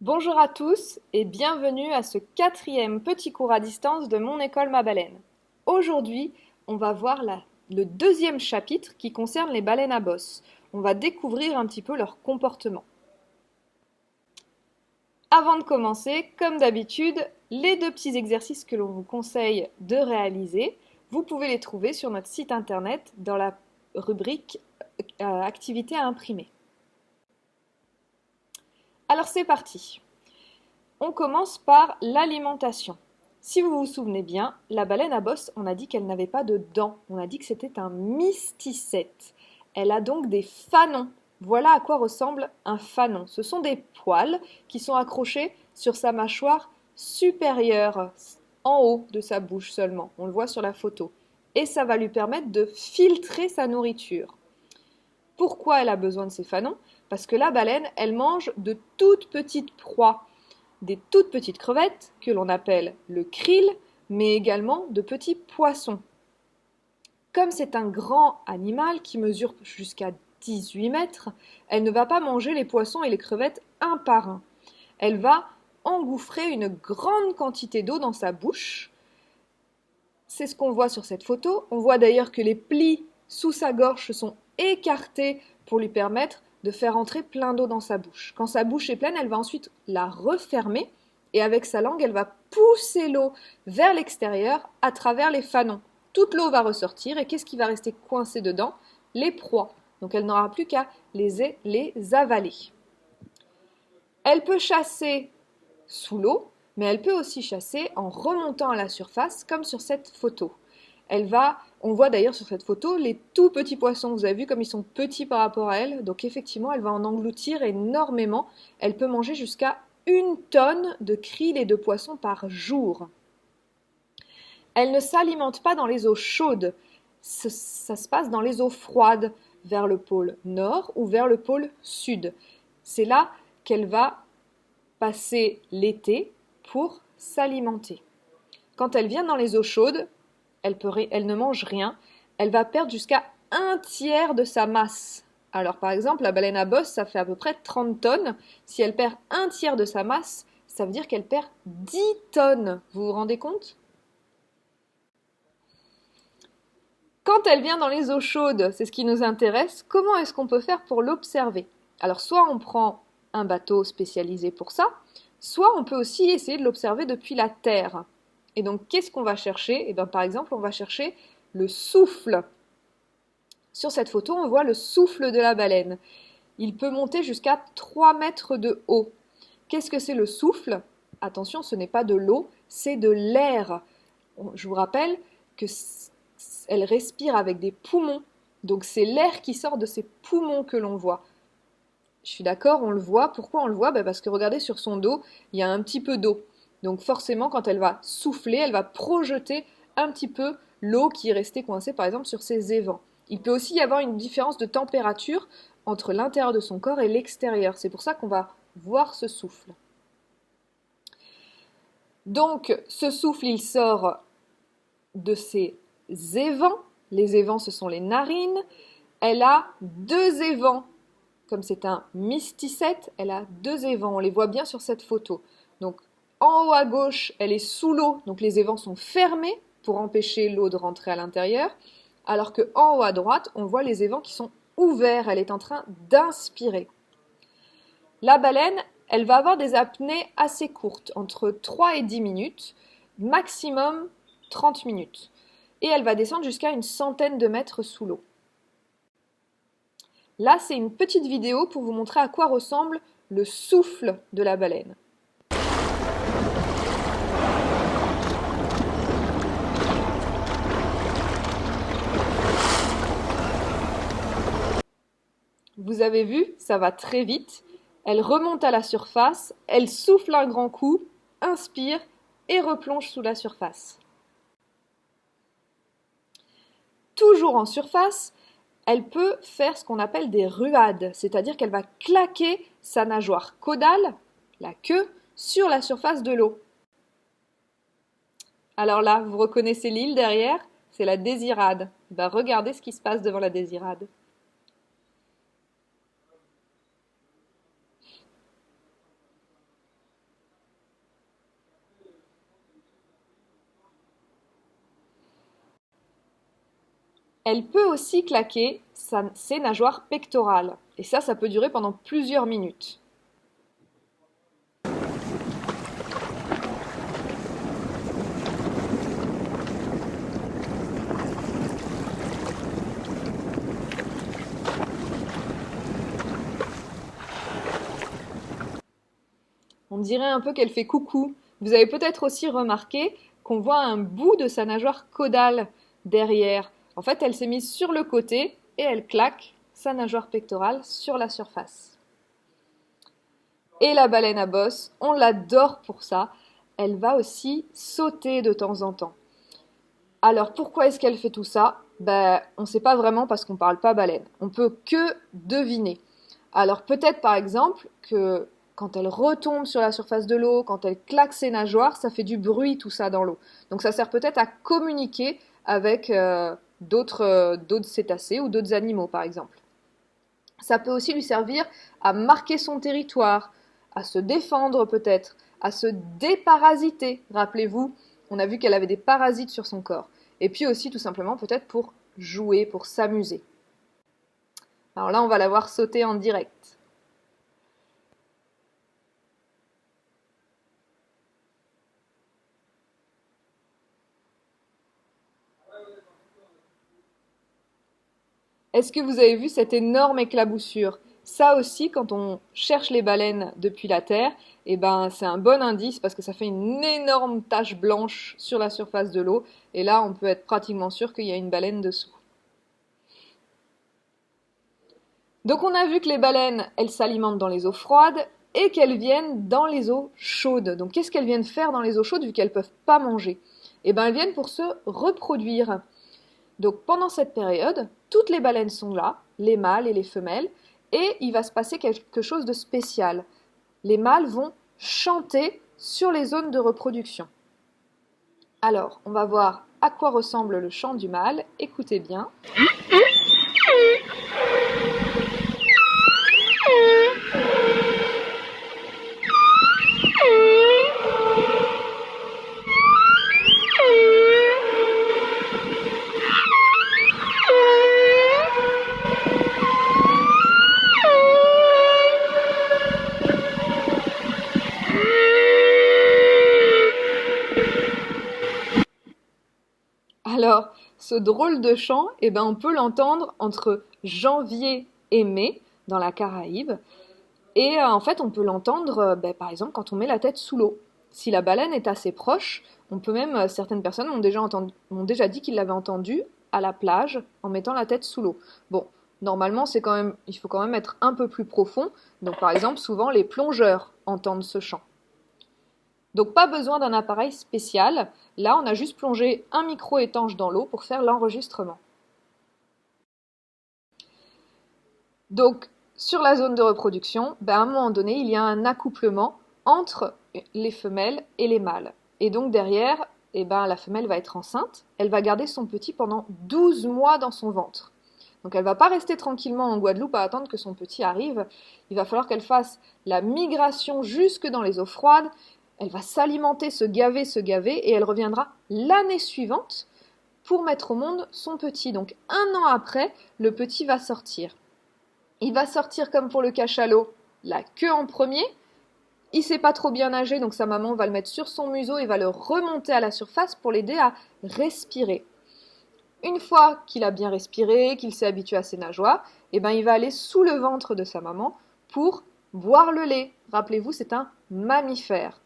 Bonjour à tous et bienvenue à ce quatrième petit cours à distance de mon école Ma Baleine. Aujourd'hui, on va voir le deuxième chapitre qui concerne les baleines à bosse. On va découvrir un petit peu leur comportement. Avant de commencer, comme d'habitude, les deux petits exercices que l'on vous conseille de réaliser, vous pouvez les trouver sur notre site internet dans la rubrique Activités à imprimer. Alors c'est parti. On commence par l'alimentation. Si vous vous souvenez bien, la baleine à bosse, on a dit qu'elle n'avait pas de dents. On a dit que c'était un mysticète. Elle a donc des fanons. Voilà à quoi ressemble un fanon. Ce sont des poils qui sont accrochés sur sa mâchoire supérieure, en haut de sa bouche seulement. On le voit sur la photo. Et ça va lui permettre de filtrer sa nourriture. Pourquoi elle a besoin de ces fanons? Parce que la baleine, elle mange de toutes petites proies, des toutes petites crevettes que l'on appelle le krill, mais également de petits poissons. Comme c'est un grand animal qui mesure jusqu'à 18 mètres, elle ne va pas manger les poissons et les crevettes un par un. Elle va engouffrer une grande quantité d'eau dans sa bouche. C'est ce qu'on voit sur cette photo. On voit d'ailleurs que les plis sous sa gorge sont écartés pour lui permettre de faire entrer plein d'eau dans sa bouche. Quand sa bouche est pleine, elle va ensuite la refermer et avec sa langue, elle va pousser l'eau vers l'extérieur à travers les fanons. Toute l'eau va ressortir et qu'est-ce qui va rester coincé dedans? Les proies. Donc elle n'aura plus qu'à les avaler. Elle peut chasser sous l'eau, mais elle peut aussi chasser en remontant à la surface, comme sur cette photo. On voit d'ailleurs sur cette photo les tout petits poissons. Vous avez vu comme ils sont petits par rapport à elle. Donc effectivement, elle va en engloutir énormément. Elle peut manger jusqu'à 1 tonne de krill et de poissons par jour. Elle ne s'alimente pas dans les eaux chaudes. Ça se passe dans les eaux froides, vers le pôle nord ou vers le pôle sud. C'est là qu'elle va passer l'été pour s'alimenter. Quand elle vient dans les eaux chaudes, elle ne mange rien, elle va perdre jusqu'à 1/3 de sa masse. Alors par exemple, la baleine à bosse, ça fait à peu près 30 tonnes. Si elle perd 1/3 de sa masse, ça veut dire qu'elle perd 10 tonnes. Vous vous rendez compte? Quand elle vient dans les eaux chaudes, c'est ce qui nous intéresse, comment est-ce qu'on peut faire pour l'observer? Alors soit on prend un bateau spécialisé pour ça, soit on peut aussi essayer de l'observer depuis la terre. Et donc qu'est-ce qu'on va chercher? Par exemple, on va chercher le souffle. Sur cette photo, on voit le souffle de la baleine. Il peut monter jusqu'à 3 mètres de haut. Qu'est-ce que c'est le souffle? Attention, ce n'est pas de l'eau, c'est de l'air. Je vous rappelle qu'elle respire avec des poumons. Donc c'est l'air qui sort de ses poumons que l'on voit. Je suis d'accord, on le voit. Pourquoi on le voit? Parce que regardez sur son dos, il y a un petit peu d'eau. Donc forcément, quand elle va souffler, elle va projeter un petit peu l'eau qui est restée coincée par exemple sur ses évents. Il peut aussi y avoir une différence de température entre l'intérieur de son corps et l'extérieur. C'est pour ça qu'on va voir ce souffle. Donc ce souffle, il sort de ses évents. Les évents, ce sont les narines. Elle a 2 évents. Comme c'est un mysticète, elle a 2 évents. On les voit bien sur cette photo. Donc en haut à gauche, elle est sous l'eau, donc les évents sont fermés pour empêcher l'eau de rentrer à l'intérieur. Alors qu'en haut à droite, on voit les évents qui sont ouverts. Elle est en train d'inspirer. La baleine, elle va avoir des apnées assez courtes, entre 3 et 10 minutes, maximum 30 minutes. Et elle va descendre jusqu'à une centaine de mètres sous l'eau. Là, c'est une petite vidéo pour vous montrer à quoi ressemble le souffle de la baleine. Vous avez vu, ça va très vite. Elle remonte à la surface, elle souffle un grand coup, inspire et replonge sous la surface. Toujours en surface, elle peut faire ce qu'on appelle des ruades, c'est-à-dire qu'elle va claquer sa nageoire caudale, la queue, sur la surface de l'eau. Alors là, vous reconnaissez l'île derrière? C'est la Désirade. Regardez ce qui se passe devant la Désirade. Elle peut aussi claquer ses nageoires pectorales. Et ça peut durer pendant plusieurs minutes. On dirait un peu qu'elle fait coucou. Vous avez peut-être aussi remarqué qu'on voit un bout de sa nageoire caudale derrière. En fait, elle s'est mise sur le côté et elle claque sa nageoire pectorale sur la surface. Et la baleine à bosse, on l'adore pour ça. Elle va aussi sauter de temps en temps. Alors pourquoi est-ce qu'elle fait tout ça? On ne sait pas vraiment parce qu'on ne parle pas baleine. On peut que deviner. Alors peut-être par exemple que quand elle retombe sur la surface de l'eau, quand elle claque ses nageoires, ça fait du bruit tout ça dans l'eau. Donc ça sert peut-être à communiquer avec d'autres cétacés ou d'autres animaux par exemple. Ça peut aussi lui servir à marquer son territoire, à se défendre peut-être, à se déparasiter. Rappelez-vous, on a vu qu'elle avait des parasites sur son corps. Et puis aussi tout simplement peut-être pour jouer, pour s'amuser. Alors là, on va la voir sauter en direct. Est-ce que vous avez vu cette énorme éclaboussure? Ça aussi, quand on cherche les baleines depuis la Terre, c'est un bon indice parce que ça fait une énorme tache blanche sur la surface de l'eau. Et là, on peut être pratiquement sûr qu'il y a une baleine dessous. Donc on a vu que les baleines, elles s'alimentent dans les eaux froides et qu'elles viennent dans les eaux chaudes. Donc qu'est-ce qu'elles viennent faire dans les eaux chaudes vu qu'elles ne peuvent pas manger? Elles viennent pour se reproduire. Donc pendant cette période, toutes les baleines sont là, les mâles et les femelles, et il va se passer quelque chose de spécial. Les mâles vont chanter sur les zones de reproduction. Alors, on va voir à quoi ressemble le chant du mâle. Écoutez bien. Alors, ce drôle de chant, on peut l'entendre entre janvier et mai dans la Caraïbe. Et en fait, on peut l'entendre, par exemple, quand on met la tête sous l'eau. Si la baleine est assez proche, on peut même, certaines personnes m'ont déjà dit qu'ils l'avaient entendu à la plage en mettant la tête sous l'eau. Bon, normalement, il faut quand même être un peu plus profond. Donc, par exemple, souvent, les plongeurs entendent ce chant. Donc pas besoin d'un appareil spécial, là on a juste plongé un micro étanche dans l'eau pour faire l'enregistrement. Donc sur la zone de reproduction, à un moment donné il y a un accouplement entre les femelles et les mâles. Et donc derrière, la femelle va être enceinte, elle va garder son petit pendant 12 mois dans son ventre. Donc elle ne va pas rester tranquillement en Guadeloupe à attendre que son petit arrive, il va falloir qu'elle fasse la migration jusque dans les eaux froides. Elle va s'alimenter, se gaver, et elle reviendra l'année suivante pour mettre au monde son petit. Donc 1 an après, le petit va sortir. Il va sortir comme pour le cachalot, la queue en premier. Il ne sait pas trop bien nager, donc sa maman va le mettre sur son museau et va le remonter à la surface pour l'aider à respirer. Une fois qu'il a bien respiré, qu'il s'est habitué à ses nageoires, il va aller sous le ventre de sa maman pour boire le lait. Rappelez-vous, c'est un mammifère.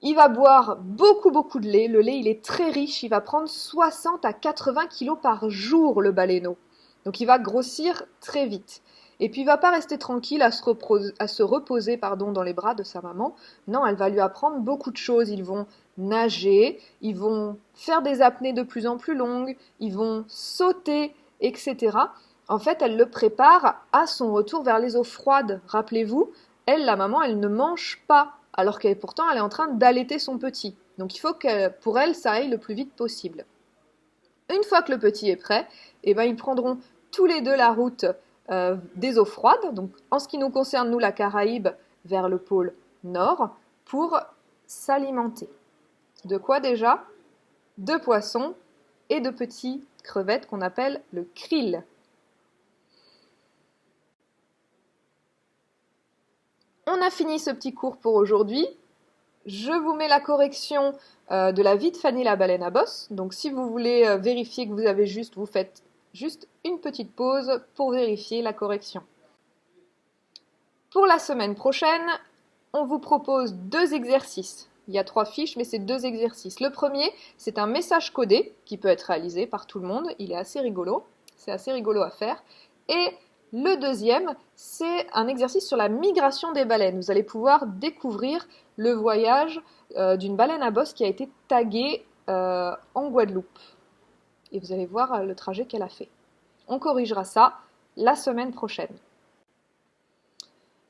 Il va boire beaucoup de lait. Le lait, il est très riche. Il va prendre 60 à 80 kilos par jour, le baleineau. Donc, il va grossir très vite. Et puis, il ne va pas rester tranquille à se reposer dans les bras de sa maman. Non, elle va lui apprendre beaucoup de choses. Ils vont nager, ils vont faire des apnées de plus en plus longues, ils vont sauter, etc. En fait, elle le prépare à son retour vers les eaux froides. Rappelez-vous, elle, la maman, elle ne mange pas, alors qu'elle pourtant elle est en train d'allaiter son petit. Donc il faut que pour elle ça aille le plus vite possible. Une fois que le petit est prêt, ils prendront tous les deux la route des eaux froides, donc en ce qui nous concerne nous la Caraïbe vers le pôle nord, pour s'alimenter. De quoi déjà? De poissons et de petits crevette qu'on appelle le krill. On a fini ce petit cours pour aujourd'hui. Je vous mets la correction de la vie de Fanny la baleine à bosse. Donc si vous voulez vérifier que vous avez juste, vous faites juste une petite pause pour vérifier la correction. Pour la semaine prochaine, on vous propose 2 exercices. Il y a 3 fiches, mais c'est 2 exercices. Le premier, c'est un message codé qui peut être réalisé par tout le monde. Il est assez rigolo. C'est assez rigolo à faire. Et le deuxième, c'est un exercice sur la migration des baleines. Vous allez pouvoir découvrir le voyage d'une baleine à bosse qui a été taguée en Guadeloupe. Et vous allez voir le trajet qu'elle a fait. On corrigera ça la semaine prochaine.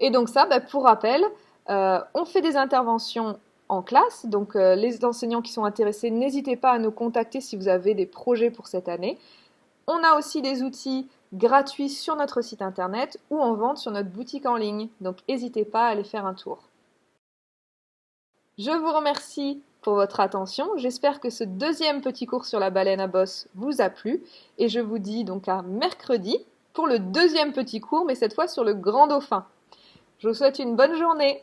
Et donc ça, pour rappel, on fait des interventions en classe. Donc les enseignants qui sont intéressés, n'hésitez pas à nous contacter si vous avez des projets pour cette année. On a aussi des outils gratuits sur notre site internet ou en vente sur notre boutique en ligne. Donc n'hésitez pas à aller faire un tour. Je vous remercie pour votre attention. J'espère que ce deuxième petit cours sur la baleine à bosse vous a plu. Et je vous dis donc à mercredi pour le deuxième petit cours, mais cette fois sur le grand dauphin. Je vous souhaite une bonne journée.